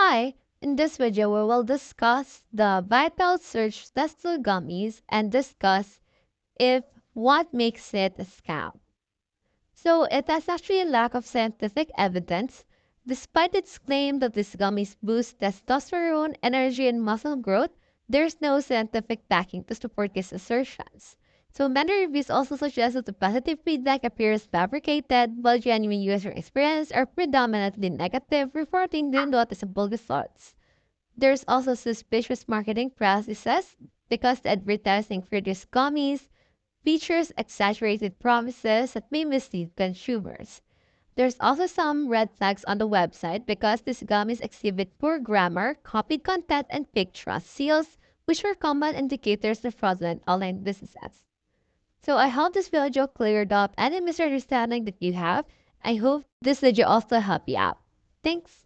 Hi! In this video, we will discuss the Vital Search Testo Gummies and discuss if what makes it a scam. So, it has actually a lack of scientific evidence. Despite its claim that these gummies boost testosterone, energy, and muscle growth, there's no scientific backing to support these assertions. So, many reviews also suggest that the positive feedback appears fabricated, while genuine user experience are predominantly negative, reporting the noticeable results. There's also suspicious marketing practices because the advertising for these gummies features exaggerated promises that may mislead consumers. There's also some red flags on the website because these gummies exhibit poor grammar, copied content, and fake trust seals, which are common indicators of fraudulent online businesses. So I hope this video cleared up any misunderstanding that you have. I hope this video also helped you out. Thanks.